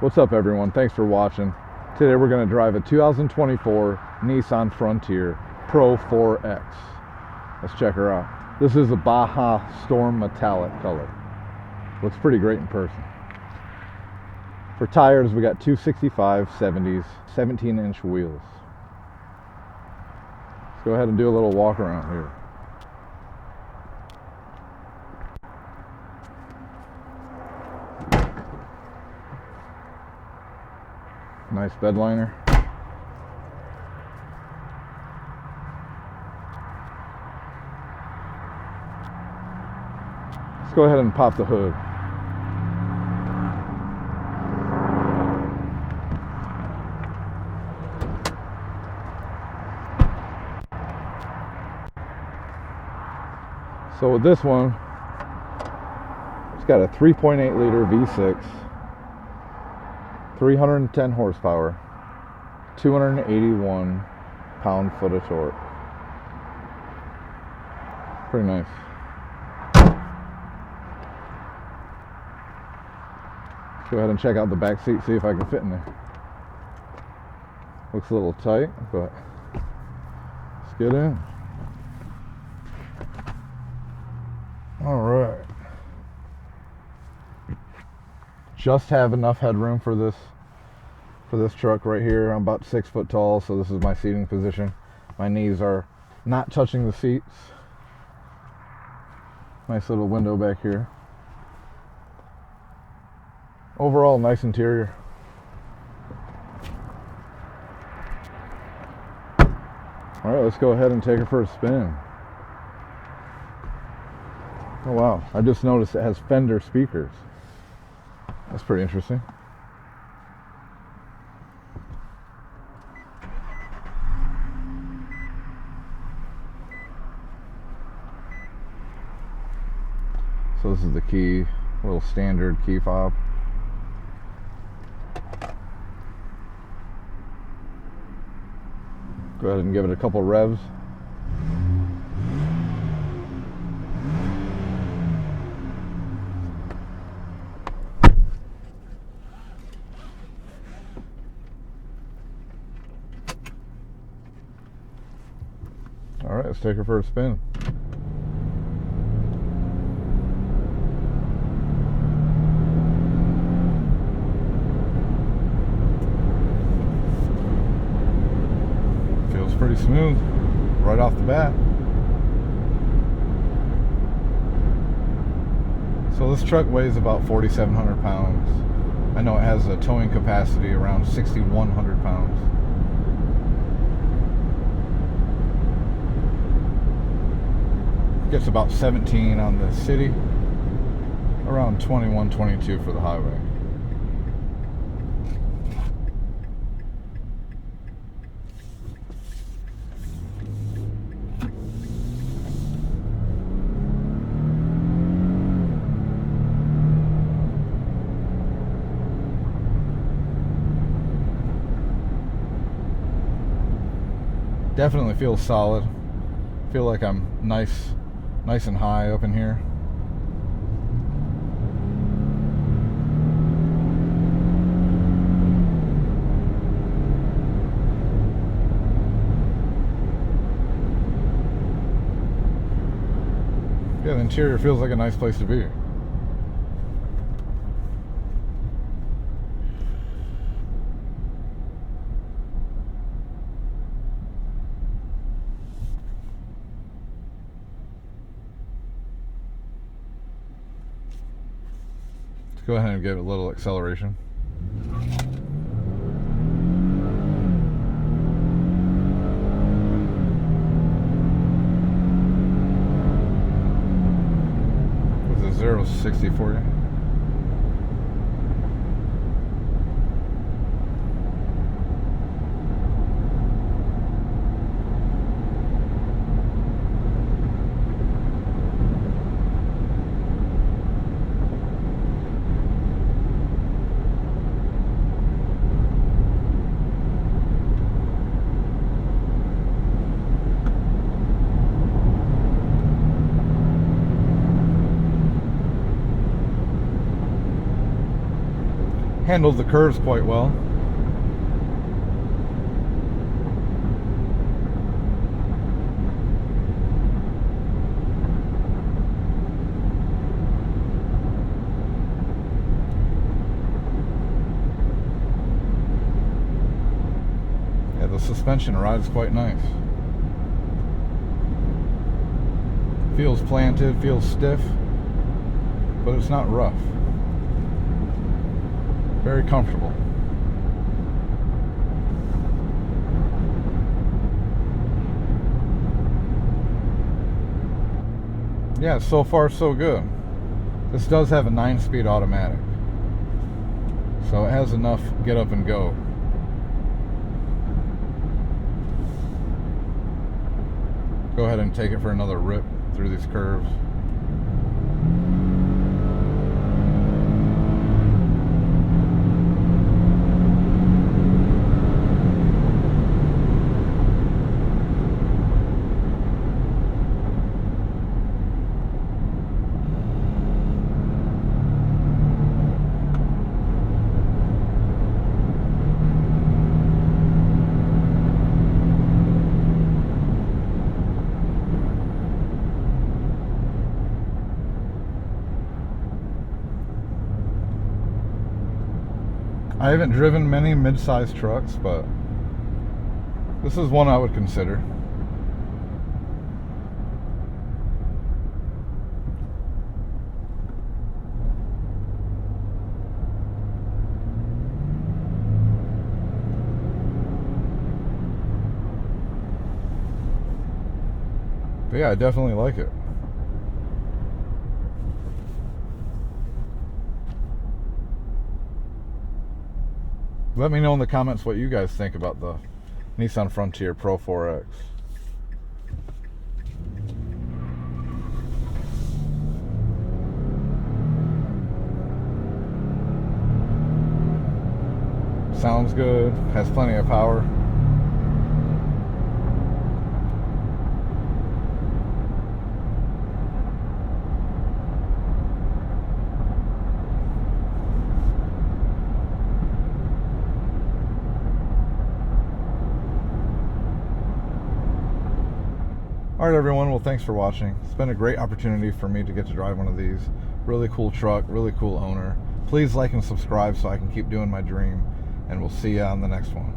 What's up, everyone? Thanks for watching. Today we're going to drive a 2024 Nissan Frontier Pro 4X. Let's check her out. This is a Baja Storm metallic color. Looks pretty great in person. For tires, we got 265/70s, 17-inch wheels. Let's go ahead and do a little walk around here. Nice bed liner. Let's go ahead and pop the hood. So with this one, it's got a 3.8 liter V6. 310 horsepower, 281 pound-foot of torque. Pretty nice. Let's go ahead and check out the back seat, see if I can fit in there. Looks a little tight, but let's get in. All right. Just have enough headroom for this truck right here. I'm about 6 foot tall, so this is my seating position. My knees are not touching the seats. Nice little window back here. Overall, nice interior. All right, let's go ahead and take her for a spin. Oh wow, I just noticed it has Fender speakers. That's pretty interesting. So this is the key, little standard key fob. Go ahead and give it a couple revs. All right, let's take her for a spin. Feels pretty smooth right off the bat. So this truck weighs about 4,700 pounds. I know it has a towing capacity around 6,100 pounds. Gets about 17 on the city, around 21, 22 for the highway. Definitely feels solid. Feel like I'm nice and high up in here. Yeah, the interior feels like a nice place to be. Go ahead and give it a little acceleration. What's a 0 to 60 for you? Handles the curves quite well. Yeah, the suspension rides quite nice. Feels planted, feels stiff, but it's not rough. Very comfortable. Yeah, so far so good. This does have a 9-speed automatic, so it has enough get up and go. Go ahead and take it for another rip through these curves. I haven't driven many mid-size trucks, but this is one I would consider. But yeah, I definitely like it. Let me know in the comments what you guys think about the Nissan Frontier Pro 4X. Sounds good, has plenty of power. Alright everyone, well thanks for watching. It's been a great opportunity for me to get to drive one of these. Really cool truck, really cool owner. Please like and subscribe so I can keep doing my dream, and we'll see you on the next one.